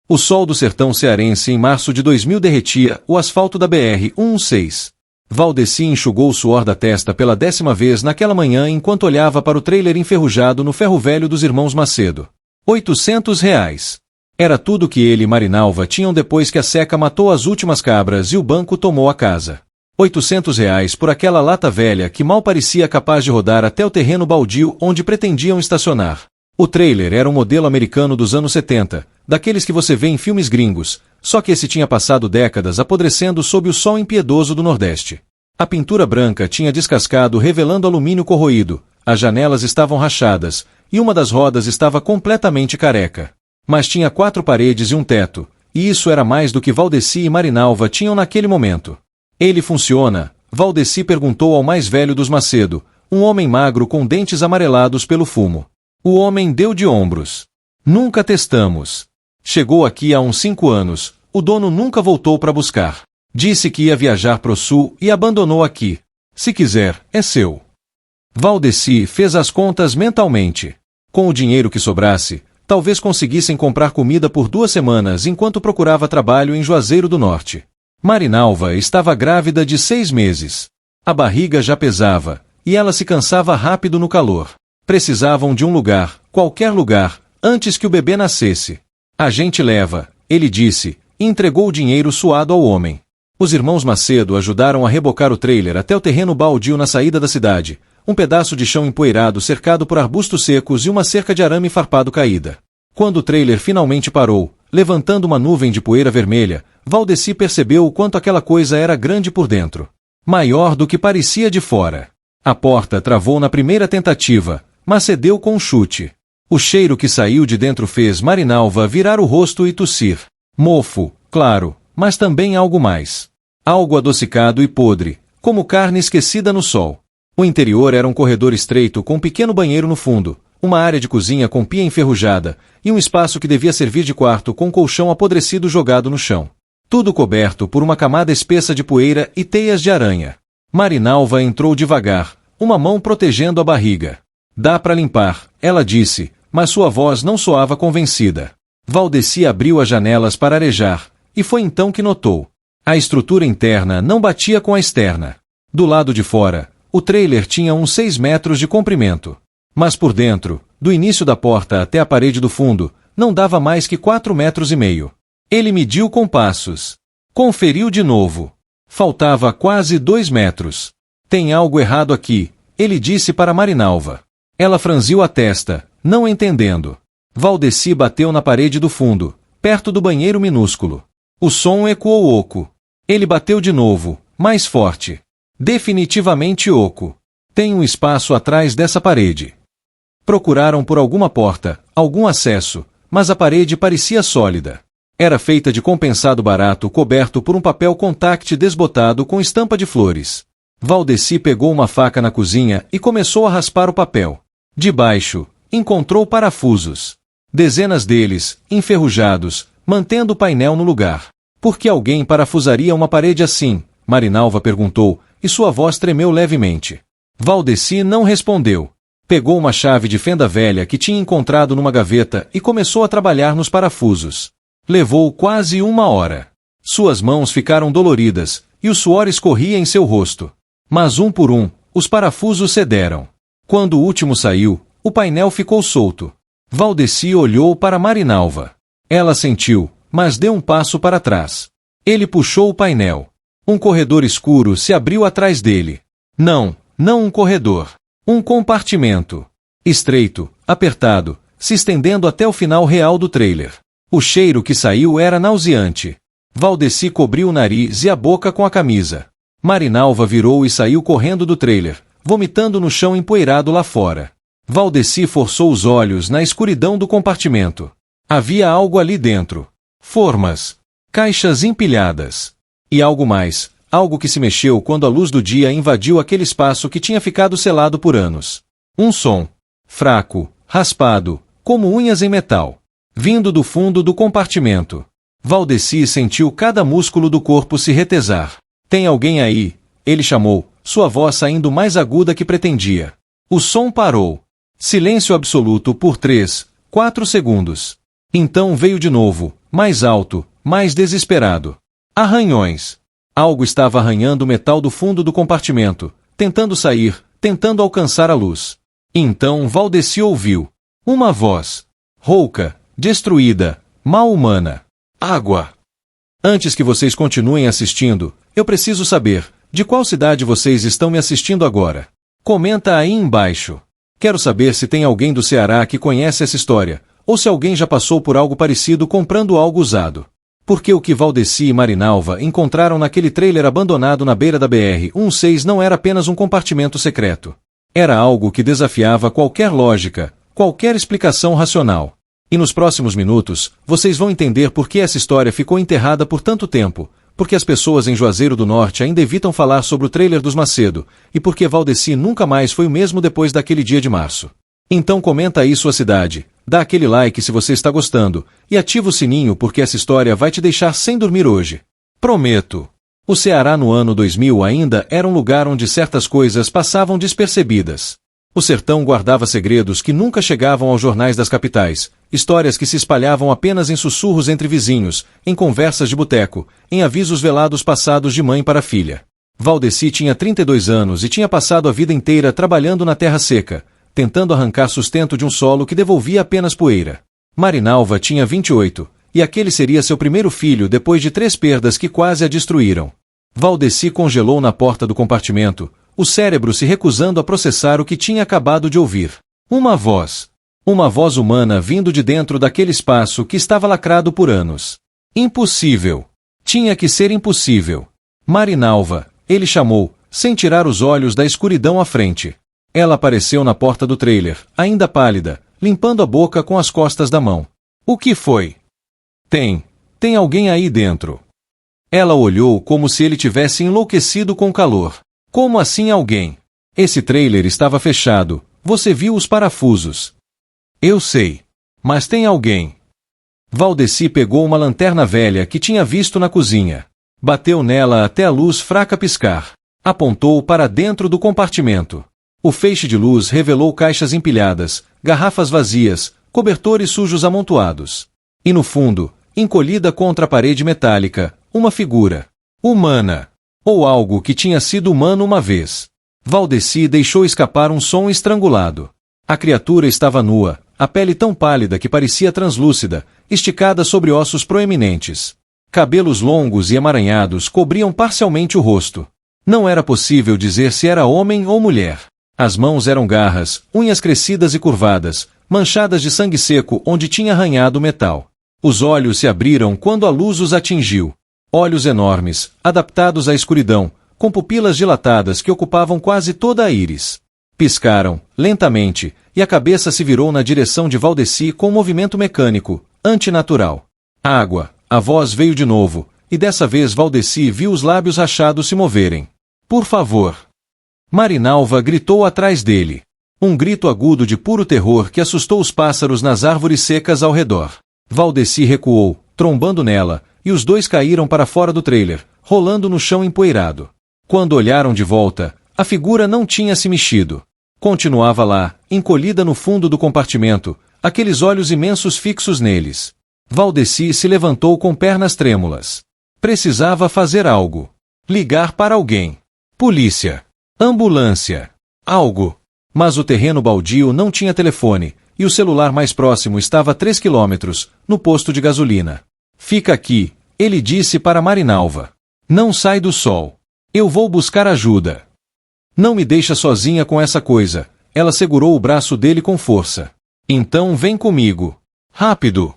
O sol do sertão cearense em março de 2000 derretia o asfalto da BR-116. Valdeci enxugou o suor da testa pela 10ª vez naquela manhã enquanto olhava para o trailer enferrujado no ferro velho dos irmãos Macedo. R$800. Era tudo que ele e Marinalva tinham depois que a seca matou as últimas cabras e o banco tomou a casa. R$800 por aquela lata velha que mal parecia capaz de rodar até o terreno baldio onde pretendiam estacionar. O trailer era um modelo americano dos anos 70, daqueles que você vê em filmes gringos, só que esse tinha passado décadas apodrecendo sob o sol impiedoso do Nordeste. A pintura branca tinha descascado revelando alumínio corroído, as janelas estavam rachadas, e uma das rodas estava completamente careca. Mas tinha 4 paredes e um teto, e isso era mais do que Valdeci e Marinalva tinham naquele momento. Ele funciona? Valdeci perguntou ao mais velho dos Macedo, um homem magro com dentes amarelados pelo fumo. O homem deu de ombros. Nunca testamos. Chegou aqui há uns 5 anos, o dono nunca voltou para buscar. Disse que ia viajar pro sul e abandonou aqui. Se quiser, é seu. Valdeci fez as contas mentalmente. Com o dinheiro que sobrasse, talvez conseguissem comprar comida por 2 semanas enquanto procurava trabalho em Juazeiro do Norte. Marinalva estava grávida de 6 meses. A barriga já pesava, e ela se cansava rápido no calor. Precisavam de um lugar, qualquer lugar, antes que o bebê nascesse. A gente leva, ele disse, e entregou o dinheiro suado ao homem. Os irmãos Macedo ajudaram a rebocar o trailer até o terreno baldio na saída da cidade, um pedaço de chão empoeirado cercado por arbustos secos e uma cerca de arame farpado caída. Quando o trailer finalmente parou, levantando uma nuvem de poeira vermelha, Valdeci percebeu o quanto aquela coisa era grande por dentro. Maior do que parecia de fora. A porta travou na primeira tentativa, mas cedeu com um chute. O cheiro que saiu de dentro fez Marinalva virar o rosto e tossir. Mofo, claro, mas também algo mais. Algo adocicado e podre, como carne esquecida no sol. O interior era um corredor estreito com um pequeno banheiro no fundo, uma área de cozinha com pia enferrujada, e um espaço que devia servir de quarto com um colchão apodrecido jogado no chão. Tudo coberto por uma camada espessa de poeira e teias de aranha. Marinalva entrou devagar, uma mão protegendo a barriga. Dá para limpar, ela disse, mas sua voz não soava convencida. Valdeci abriu as janelas para arejar, e foi então que notou. A estrutura interna não batia com a externa. Do lado de fora, o trailer tinha uns 6 metros de comprimento. Mas por dentro, do início da porta até a parede do fundo, não dava mais que 4,5 metros. Ele mediu com passos. Conferiu de novo. Faltava quase 2 metros. Tem algo errado aqui, ele disse para Marinalva. Ela franziu a testa, não entendendo. Valdeci bateu na parede do fundo, perto do banheiro minúsculo. O som ecoou oco. Ele bateu de novo, mais forte. Definitivamente oco. Tem um espaço atrás dessa parede. Procuraram por alguma porta, algum acesso, mas a parede parecia sólida. Era feita de compensado barato coberto por um papel contact desbotado com estampa de flores. Valdeci pegou uma faca na cozinha e começou a raspar o papel. Debaixo, encontrou parafusos. Dezenas deles, enferrujados, mantendo o painel no lugar. Por que alguém parafusaria uma parede assim? Marinalva perguntou, e sua voz tremeu levemente. Valdeci não respondeu. Pegou uma chave de fenda velha que tinha encontrado numa gaveta e começou a trabalhar nos parafusos. Levou quase 1 hora. Suas mãos ficaram doloridas, e o suor escorria em seu rosto. Mas um por um, os parafusos cederam. Quando o último saiu, o painel ficou solto. Valdeci olhou para Marinalva. Ela sentiu, mas deu um passo para trás. Ele puxou o painel. Um corredor escuro se abriu atrás dele. Não um corredor. Um compartimento. Estreito, apertado, se estendendo até o final real do trailer. O cheiro que saiu era nauseante. Valdeci cobriu o nariz e a boca com a camisa. Marinalva virou e saiu correndo do trailer, vomitando no chão empoeirado lá fora. Valdeci forçou os olhos na escuridão do compartimento. Havia algo ali dentro. Formas. Caixas empilhadas. E algo mais, algo que se mexeu quando a luz do dia invadiu aquele espaço que tinha ficado selado por anos. Um som. Fraco, raspado, como unhas em metal. Vindo do fundo do compartimento. Valdeci sentiu cada músculo do corpo se retesar. Tem alguém aí? Ele chamou, sua voz saindo mais aguda que pretendia. O som parou. Silêncio absoluto por 3, 4 segundos. Então veio de novo, mais alto, mais desesperado. Arranhões. Algo estava arranhando o metal do fundo do compartimento, tentando sair, tentando alcançar a luz. Então Valdeci ouviu uma voz. Rouca, destruída, mal-humana. Água. Antes que vocês continuem assistindo, eu preciso saber, de qual cidade vocês estão me assistindo agora? Comenta aí embaixo. Quero saber se tem alguém do Ceará que conhece essa história, ou se alguém já passou por algo parecido comprando algo usado. Porque o que Valdeci e Marinalva encontraram naquele trailer abandonado na beira da BR-16 não era apenas um compartimento secreto. Era algo que desafiava qualquer lógica, qualquer explicação racional. E nos próximos minutos, vocês vão entender por que essa história ficou enterrada por tanto tempo, porque as pessoas em Juazeiro do Norte ainda evitam falar sobre o trailer dos Macedo, e porque Valdeci nunca mais foi o mesmo depois daquele dia de março. Então comenta aí sua cidade, dá aquele like se você está gostando, e ativa o sininho porque essa história vai te deixar sem dormir hoje. Prometo! O Ceará no ano 2000 ainda era um lugar onde certas coisas passavam despercebidas. O sertão guardava segredos que nunca chegavam aos jornais das capitais, histórias que se espalhavam apenas em sussurros entre vizinhos, em conversas de boteco, em avisos velados passados de mãe para filha. Valdeci tinha 32 anos e tinha passado a vida inteira trabalhando na terra seca, tentando arrancar sustento de um solo que devolvia apenas poeira. Marinalva tinha 28, e aquele seria seu primeiro filho depois de 3 perdas que quase a destruíram. Valdeci congelou na porta do compartimento, o cérebro se recusando a processar o que tinha acabado de ouvir. Uma voz humana vindo de dentro daquele espaço que estava lacrado por anos. Impossível. Tinha que ser impossível. Marinalva, ele chamou, sem tirar os olhos da escuridão à frente. Ela apareceu na porta do trailer, ainda pálida, limpando a boca com as costas da mão. O que foi? Tem alguém aí dentro. Ela olhou como se ele tivesse enlouquecido com calor. Como assim alguém? Esse trailer estava fechado, você viu os parafusos. Eu sei. Mas tem alguém. Valdeci pegou uma lanterna velha que tinha visto na cozinha. Bateu nela até a luz fraca piscar. Apontou para dentro do compartimento. O feixe de luz revelou caixas empilhadas, garrafas vazias, cobertores sujos amontoados. E no fundo, encolhida contra a parede metálica, uma figura. Humana. Ou algo que tinha sido humano uma vez. Valdeci deixou escapar um som estrangulado. A criatura estava nua, a pele tão pálida que parecia translúcida, esticada sobre ossos proeminentes. Cabelos longos e emaranhados cobriam parcialmente o rosto. Não era possível dizer se era homem ou mulher. As mãos eram garras, unhas crescidas e curvadas, manchadas de sangue seco onde tinha arranhado o metal. Os olhos se abriram quando a luz os atingiu. Olhos enormes, adaptados à escuridão, com pupilas dilatadas que ocupavam quase toda a íris. Piscaram, lentamente, e a cabeça se virou na direção de Valdeci com um movimento mecânico, antinatural. Água. A voz veio de novo, e dessa vez Valdeci viu os lábios rachados se moverem. Por favor. Marinalva gritou atrás dele. Um grito agudo de puro terror que assustou os pássaros nas árvores secas ao redor. Valdeci recuou, trombando nela, e os dois caíram para fora do trailer, rolando no chão empoeirado. Quando olharam de volta, a figura não tinha se mexido. Continuava lá, encolhida no fundo do compartimento, aqueles olhos imensos fixos neles. Valdeci se levantou com pernas trêmulas. Precisava fazer algo. Ligar para alguém. Polícia. Ambulância. Algo. Mas o terreno baldio não tinha telefone, e o celular mais próximo estava a 3 quilômetros, no posto de gasolina. Fica aqui, ele disse para Marinalva. Não sai do sol. Eu vou buscar ajuda. Não me deixa sozinha com essa coisa. Ela segurou o braço dele com força. Então vem comigo. Rápido.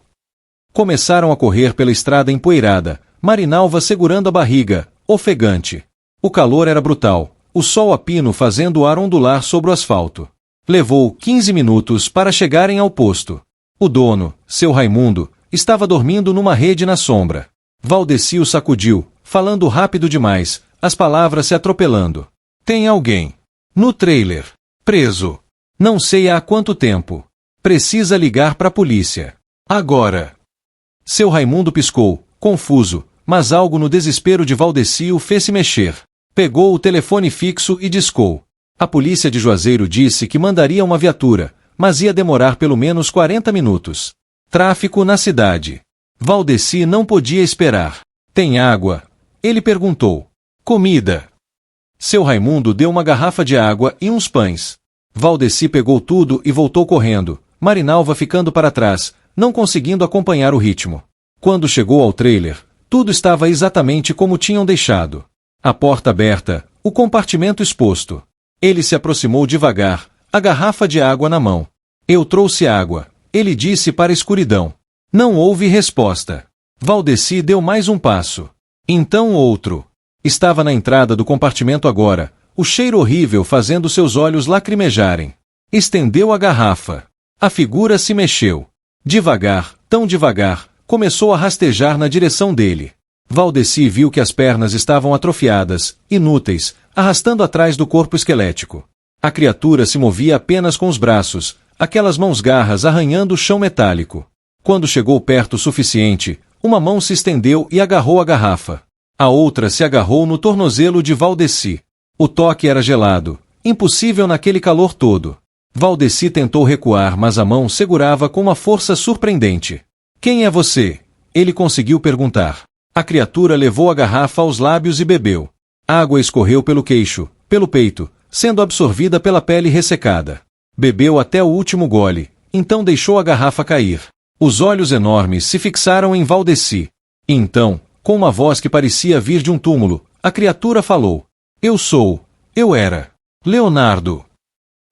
Começaram a correr pela estrada empoeirada, Marinalva segurando a barriga, ofegante. O calor era brutal, o sol a pino fazendo o ar ondular sobre o asfalto. Levou 15 minutos para chegarem ao posto. O dono, seu Raimundo, estava dormindo numa rede na sombra. Valdeci o sacudiu, falando rápido demais, as palavras se atropelando. Tem alguém. No trailer. Preso. Não sei há quanto tempo. Precisa ligar para a polícia. Agora. Seu Raimundo piscou, confuso, mas algo no desespero de Valdeci o fez se mexer. Pegou o telefone fixo e discou. A polícia de Juazeiro disse que mandaria uma viatura, mas ia demorar pelo menos 40 minutos. Tráfico na cidade. Valdeci não podia esperar. Tem água? Ele perguntou. Comida. Seu Raimundo deu uma garrafa de água e uns pães. Valdeci pegou tudo e voltou correndo, Marinalva ficando para trás, não conseguindo acompanhar o ritmo. Quando chegou ao trailer, tudo estava exatamente como tinham deixado. A porta aberta, o compartimento exposto. Ele se aproximou devagar, a garrafa de água na mão. Eu trouxe água, ele disse para a escuridão. Não houve resposta. Valdeci deu mais um passo. Então outro. Estava na entrada do compartimento agora, o cheiro horrível fazendo seus olhos lacrimejarem. Estendeu a garrafa. A figura se mexeu. Devagar, tão devagar, começou a rastejar na direção dele. Valdeci viu que as pernas estavam atrofiadas, inúteis, arrastando atrás do corpo esquelético. A criatura se movia apenas com os braços, aquelas mãos garras arranhando o chão metálico. Quando chegou perto o suficiente, uma mão se estendeu e agarrou a garrafa. A outra se agarrou no tornozelo de Valdeci. O toque era gelado, impossível naquele calor todo. Valdeci tentou recuar, mas a mão segurava com uma força surpreendente. Quem é você? Ele conseguiu perguntar. A criatura levou a garrafa aos lábios e bebeu. Água escorreu pelo queixo, pelo peito, sendo absorvida pela pele ressecada. Bebeu até o último gole, então deixou a garrafa cair. Os olhos enormes se fixaram em Valdeci. E então, com uma voz que parecia vir de um túmulo, a criatura falou. Eu era. Leonardo.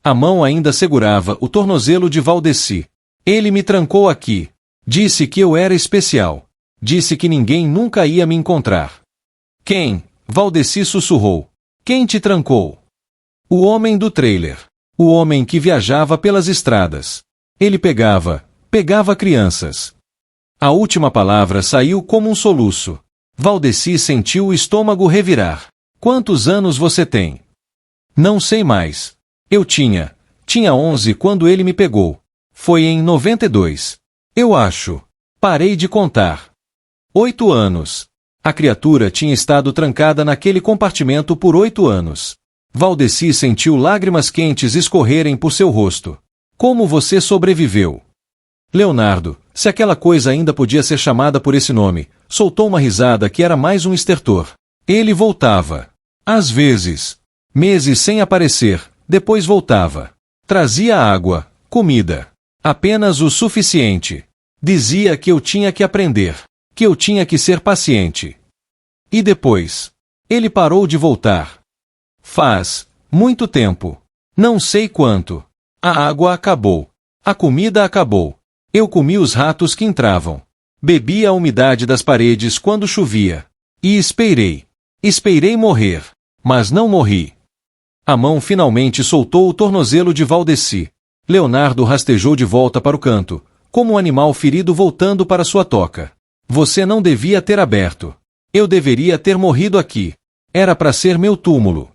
A mão ainda segurava o tornozelo de Valdeci. Ele me trancou aqui. Disse que eu era especial. Disse que ninguém nunca ia me encontrar. Quem? Valdeci sussurrou. Quem te trancou? O homem do trailer. O homem que viajava pelas estradas. Ele pegava crianças. A última palavra saiu como um soluço. Valdeci sentiu o estômago revirar. Quantos anos você tem? Não sei mais. Eu tinha 11 quando ele me pegou. Foi em 92. Eu acho. Parei de contar. 8 anos. A criatura tinha estado trancada naquele compartimento por 8 anos. Valdeci sentiu lágrimas quentes escorrerem por seu rosto. Como você sobreviveu? Leonardo, se aquela coisa ainda podia ser chamada por esse nome, soltou uma risada que era mais um estertor. Ele voltava. Às vezes. Meses sem aparecer, depois voltava. Trazia água, comida. Apenas o suficiente. Dizia que eu tinha que aprender. Que eu tinha que ser paciente. E depois? Ele parou de voltar. Faz muito tempo. Não sei quanto. A água acabou. A comida acabou. Eu comi os ratos que entravam. Bebi a umidade das paredes quando chovia. E esperei. Esperei morrer. Mas não morri. A mão finalmente soltou o tornozelo de Valdeci. Leonardo rastejou de volta para o canto, como um animal ferido voltando para sua toca. Você não devia ter aberto. Eu deveria ter morrido aqui. Era para ser meu túmulo.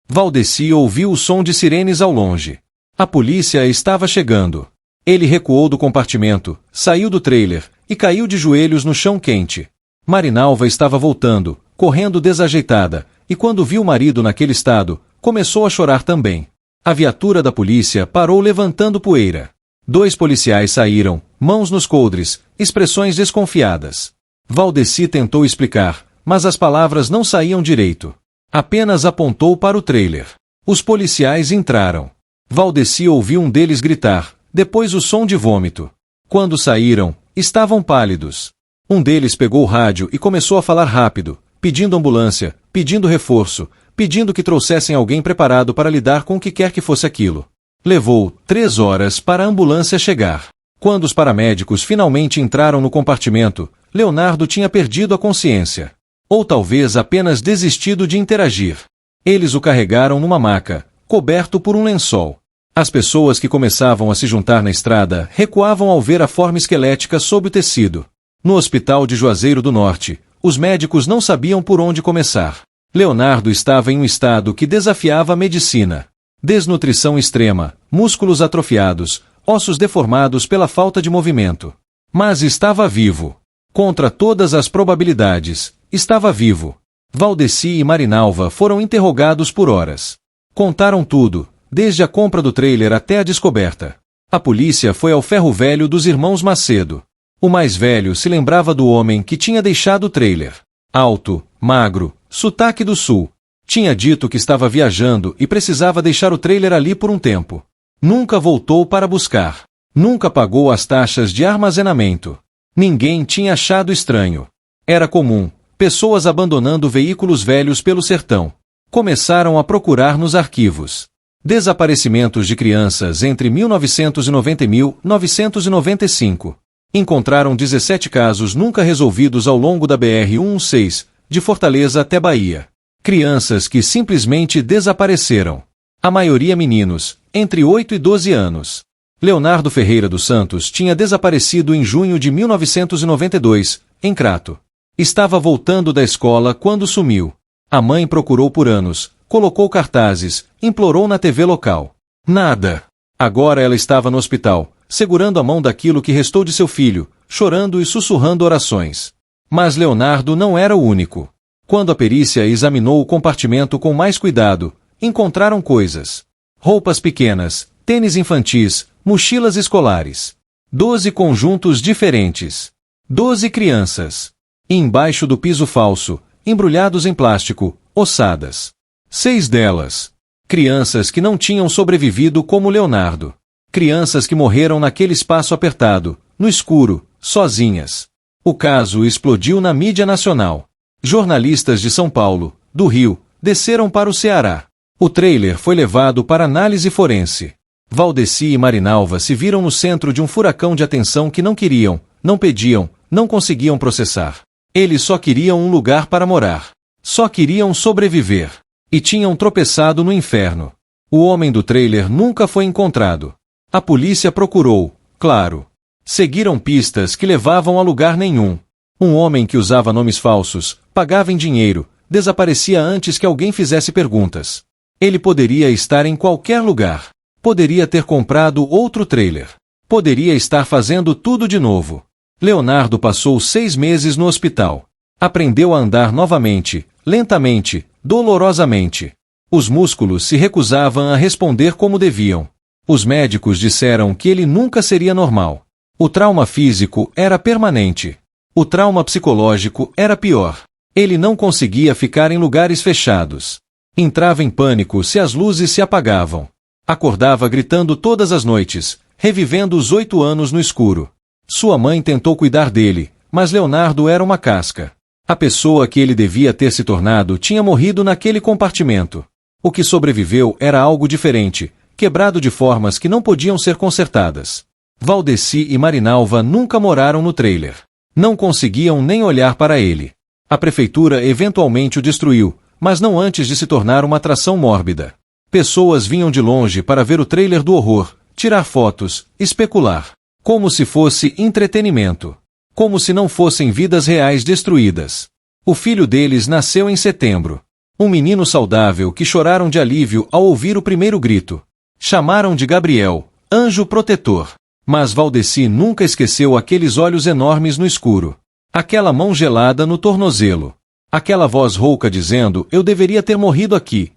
Valdeci ouviu o som de sirenes ao longe. A polícia estava chegando. Ele recuou do compartimento, saiu do trailer e caiu de joelhos no chão quente. Marinalva estava voltando, correndo desajeitada, e quando viu o marido naquele estado, começou a chorar também. A viatura da polícia parou levantando poeira. 2 policiais saíram, mãos nos coldres, expressões desconfiadas. Valdeci tentou explicar, mas as palavras não saíam direito. Apenas apontou para o trailer. Os policiais entraram. Valdeci ouviu um deles gritar, depois o som de vômito. Quando saíram, estavam pálidos. Um deles pegou o rádio e começou a falar rápido, pedindo ambulância, pedindo reforço, pedindo que trouxessem alguém preparado para lidar com o que quer que fosse aquilo. Levou 3 horas para a ambulância chegar. Quando os paramédicos finalmente entraram no compartimento, Leonardo tinha perdido a consciência. Ou talvez apenas desistido de interagir. Eles o carregaram numa maca, coberto por um lençol. As pessoas que começavam a se juntar na estrada recuavam ao ver a forma esquelética sob o tecido. No hospital de Juazeiro do Norte, os médicos não sabiam por onde começar. Leonardo estava em um estado que desafiava a medicina. Desnutrição extrema, músculos atrofiados, ossos deformados pela falta de movimento. Mas estava vivo. Contra todas as probabilidades, estava vivo. Valdeci e Marinalva foram interrogados por horas. Contaram tudo, desde a compra do trailer até a descoberta. A polícia foi ao ferro velho dos irmãos Macedo. O mais velho se lembrava do homem que tinha deixado o trailer. Alto, magro, sotaque do sul. Tinha dito que estava viajando e precisava deixar o trailer ali por um tempo. Nunca voltou para buscar. Nunca pagou as taxas de armazenamento. Ninguém tinha achado estranho. Era comum, pessoas abandonando veículos velhos pelo sertão. Começaram a procurar nos arquivos. Desaparecimentos de crianças entre 1990 e 1995. Encontraram 17 casos nunca resolvidos ao longo da BR-116, de Fortaleza até Bahia. Crianças que simplesmente desapareceram. A maioria meninos, entre 8 e 12 anos. Leonardo Ferreira dos Santos tinha desaparecido em junho de 1992, em Crato. Estava voltando da escola quando sumiu. A mãe procurou por anos, colocou cartazes, implorou na TV local. Nada. Agora ela estava no hospital, segurando a mão daquilo que restou de seu filho, chorando e sussurrando orações. Mas Leonardo não era o único. Quando a perícia examinou o compartimento com mais cuidado, encontraram coisas. Roupas pequenas, tênis infantis, mochilas escolares. 12 conjuntos diferentes. 12 crianças. E embaixo do piso falso, embrulhados em plástico, ossadas. 6 delas. Crianças que não tinham sobrevivido como Leonardo. Crianças que morreram naquele espaço apertado, no escuro, sozinhas. O caso explodiu na mídia nacional. Jornalistas de São Paulo, do Rio, desceram para o Ceará. O trailer foi levado para análise forense. Valdeci e Marinalva se viram no centro de um furacão de atenção que não queriam, não pediam, não conseguiam processar. Eles só queriam um lugar para morar. Só queriam sobreviver. E tinham tropeçado no inferno. O homem do trailer nunca foi encontrado. A polícia procurou, claro. Seguiram pistas que levavam a lugar nenhum. Um homem que usava nomes falsos, pagava em dinheiro, desaparecia antes que alguém fizesse perguntas. Ele poderia estar em qualquer lugar. Poderia ter comprado outro trailer. Poderia estar fazendo tudo de novo. Leonardo passou 6 meses no hospital. Aprendeu a andar novamente, lentamente, dolorosamente. Os músculos se recusavam a responder como deviam. Os médicos disseram que ele nunca seria normal. O trauma físico era permanente. O trauma psicológico era pior. Ele não conseguia ficar em lugares fechados. Entrava em pânico se as luzes se apagavam. Acordava gritando todas as noites, revivendo os 8 anos no escuro. Sua mãe tentou cuidar dele, mas Leonardo era uma casca. A pessoa que ele devia ter se tornado tinha morrido naquele compartimento. O que sobreviveu era algo diferente, quebrado de formas que não podiam ser consertadas. Valdeci e Marinalva nunca moraram no trailer. Não conseguiam nem olhar para ele. A prefeitura eventualmente o destruiu, mas não antes de se tornar uma atração mórbida. Pessoas vinham de longe para ver o trailer do horror, tirar fotos, especular. Como se fosse entretenimento. Como se não fossem vidas reais destruídas. O filho deles nasceu em setembro. Um menino saudável que choraram de alívio ao ouvir o primeiro grito. Chamaram de Gabriel, anjo protetor. Mas Valdeci nunca esqueceu aqueles olhos enormes no escuro. Aquela mão gelada no tornozelo. Aquela voz rouca dizendo, eu deveria ter morrido aqui.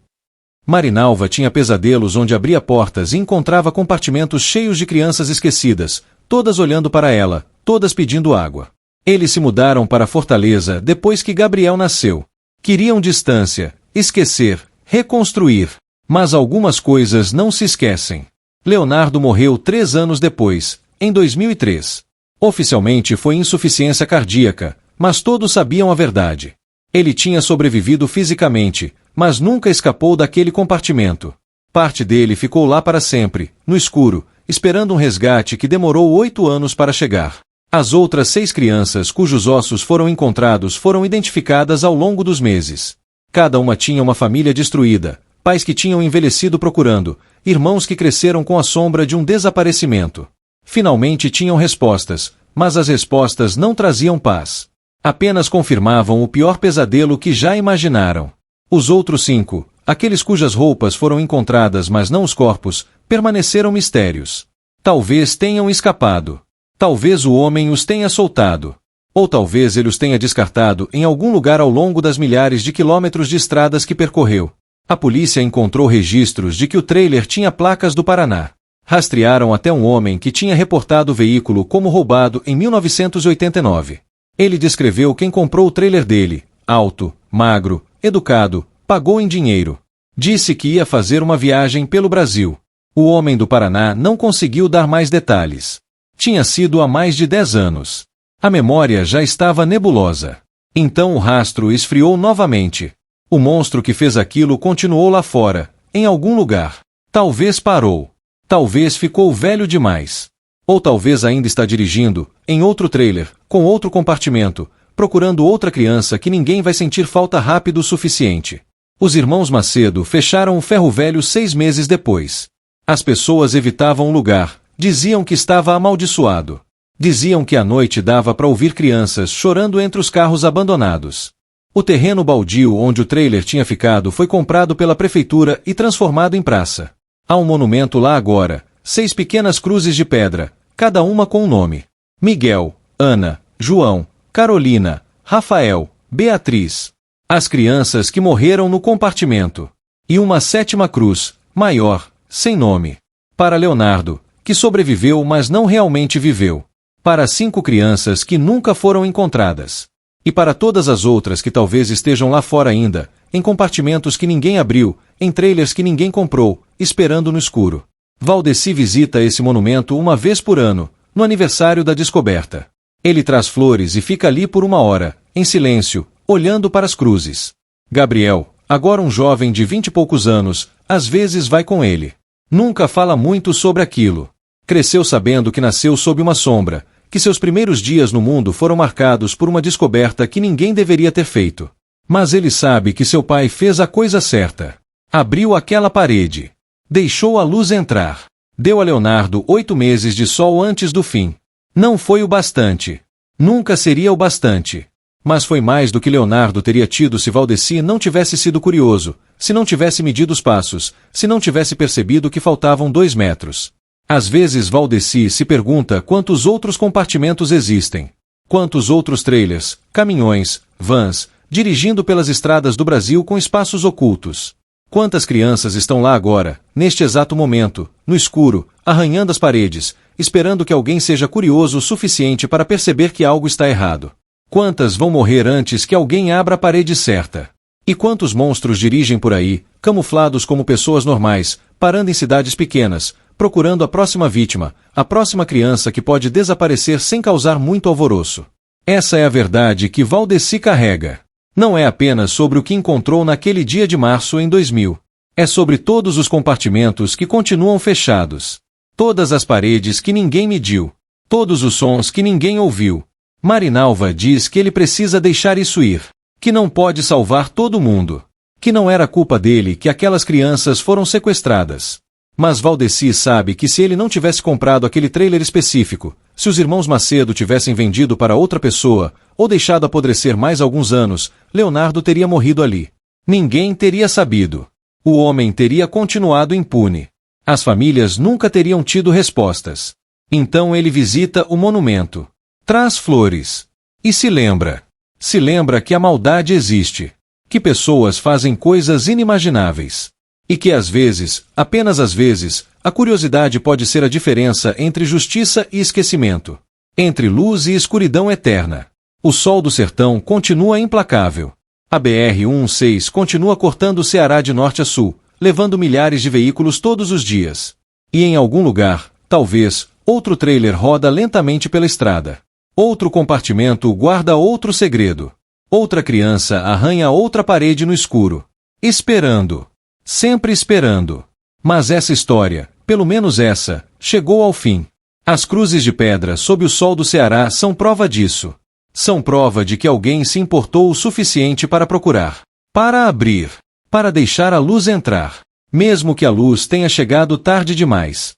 Marinalva tinha pesadelos onde abria portas e encontrava compartimentos cheios de crianças esquecidas, todas olhando para ela, todas pedindo água. Eles se mudaram para Fortaleza depois que Gabriel nasceu. Queriam distância, esquecer, reconstruir. Mas algumas coisas não se esquecem. Leonardo morreu 3 anos depois, em 2003. Oficialmente foi insuficiência cardíaca, mas todos sabiam a verdade. Ele tinha sobrevivido fisicamente, mas nunca escapou daquele compartimento. Parte dele ficou lá para sempre, no escuro, esperando um resgate que demorou 8 anos para chegar. As outras 6 crianças cujos ossos foram encontrados foram identificadas ao longo dos meses. Cada uma tinha uma família destruída, pais que tinham envelhecido procurando, irmãos que cresceram com a sombra de um desaparecimento. Finalmente tinham respostas, mas as respostas não traziam paz. Apenas confirmavam o pior pesadelo que já imaginaram. Os outros 5, aqueles cujas roupas foram encontradas mas não os corpos, permaneceram mistérios. Talvez tenham escapado. Talvez o homem os tenha soltado. Ou talvez ele os tenha descartado em algum lugar ao longo das milhares de quilômetros de estradas que percorreu. A polícia encontrou registros de que o trailer tinha placas do Paraná. Rastrearam até um homem que tinha reportado o veículo como roubado em 1989. Ele descreveu quem comprou o trailer dele: alto, magro, educado, pagou em dinheiro. Disse que ia fazer uma viagem pelo Brasil. O homem do Paraná não conseguiu dar mais detalhes. Tinha sido há mais de 10 anos. A memória já estava nebulosa. Então o rastro esfriou novamente. O monstro que fez aquilo continuou lá fora, em algum lugar. Talvez parou. Talvez ficou velho demais. Ou talvez ainda está dirigindo, em outro trailer, com outro compartimento, procurando outra criança que ninguém vai sentir falta rápido o suficiente. Os irmãos Macedo fecharam o ferro velho 6 meses depois. As pessoas evitavam o lugar, diziam que estava amaldiçoado. Diziam que à noite dava para ouvir crianças chorando entre os carros abandonados. O terreno baldio onde o trailer tinha ficado foi comprado pela prefeitura e transformado em praça. Há um monumento lá agora, 6 pequenas cruzes de pedra, cada uma com um nome: Miguel, Ana, João, Carolina, Rafael, Beatriz. As crianças que morreram no compartimento. E uma 7ª cruz, maior, sem nome. Para Leonardo, que sobreviveu mas não realmente viveu. Para 5 crianças que nunca foram encontradas. E para todas as outras que talvez estejam lá fora ainda, em compartimentos que ninguém abriu, em trailers que ninguém comprou, esperando no escuro. Valdeci visita esse monumento uma vez por ano, no aniversário da descoberta. Ele traz flores e fica ali por 1 hora, em silêncio, olhando para as cruzes. Gabriel, agora um jovem de 20 e poucos anos, às vezes vai com ele. Nunca fala muito sobre aquilo. Cresceu sabendo que nasceu sob uma sombra, que seus primeiros dias no mundo foram marcados por uma descoberta que ninguém deveria ter feito. Mas ele sabe que seu pai fez a coisa certa. Abriu aquela parede. Deixou a luz entrar. Deu a Leonardo 8 meses de sol antes do fim. Não foi o bastante. Nunca seria o bastante. Mas foi mais do que Leonardo teria tido se Valdeci não tivesse sido curioso, se não tivesse medido os passos, se não tivesse percebido que faltavam 2 metros. Às vezes Valdeci se pergunta quantos outros compartimentos existem. Quantos outros trailers, caminhões, vans, dirigindo pelas estradas do Brasil com espaços ocultos. Quantas crianças estão lá agora, neste exato momento, no escuro, arranhando as paredes, esperando que alguém seja curioso o suficiente para perceber que algo está errado. Quantas vão morrer antes que alguém abra a parede certa? E quantos monstros dirigem por aí, camuflados como pessoas normais, parando em cidades pequenas, procurando a próxima vítima, a próxima criança que pode desaparecer sem causar muito alvoroço? Essa é a verdade que Valdeci carrega. Não é apenas sobre o que encontrou naquele dia de março em 2000. É sobre todos os compartimentos que continuam fechados. Todas as paredes que ninguém mediu. Todos os sons que ninguém ouviu. Marinalva diz que ele precisa deixar isso ir. Que não pode salvar todo mundo. Que não era culpa dele que aquelas crianças foram sequestradas. Mas Valdeci sabe que se ele não tivesse comprado aquele trailer específico, se os irmãos Macedo tivessem vendido para outra pessoa, ou deixado apodrecer mais alguns anos, Leonardo teria morrido ali. Ninguém teria sabido. O homem teria continuado impune. As famílias nunca teriam tido respostas. Então ele visita o monumento. Traz flores. E se lembra. Se lembra que a maldade existe. Que pessoas fazem coisas inimagináveis. E que às vezes, apenas às vezes, a curiosidade pode ser a diferença entre justiça e esquecimento. Entre luz e escuridão eterna. O sol do sertão continua implacável. A BR-116 continua cortando o Ceará de norte a sul, levando milhares de veículos todos os dias. E em algum lugar, talvez, outro trailer roda lentamente pela estrada. Outro compartimento guarda outro segredo. Outra criança arranha outra parede no escuro. Esperando. Sempre esperando. Mas essa história, pelo menos essa, chegou ao fim. As cruzes de pedra sob o sol do Ceará são prova disso. São prova de que alguém se importou o suficiente para procurar. Para abrir. Para deixar a luz entrar. Mesmo que a luz tenha chegado tarde demais.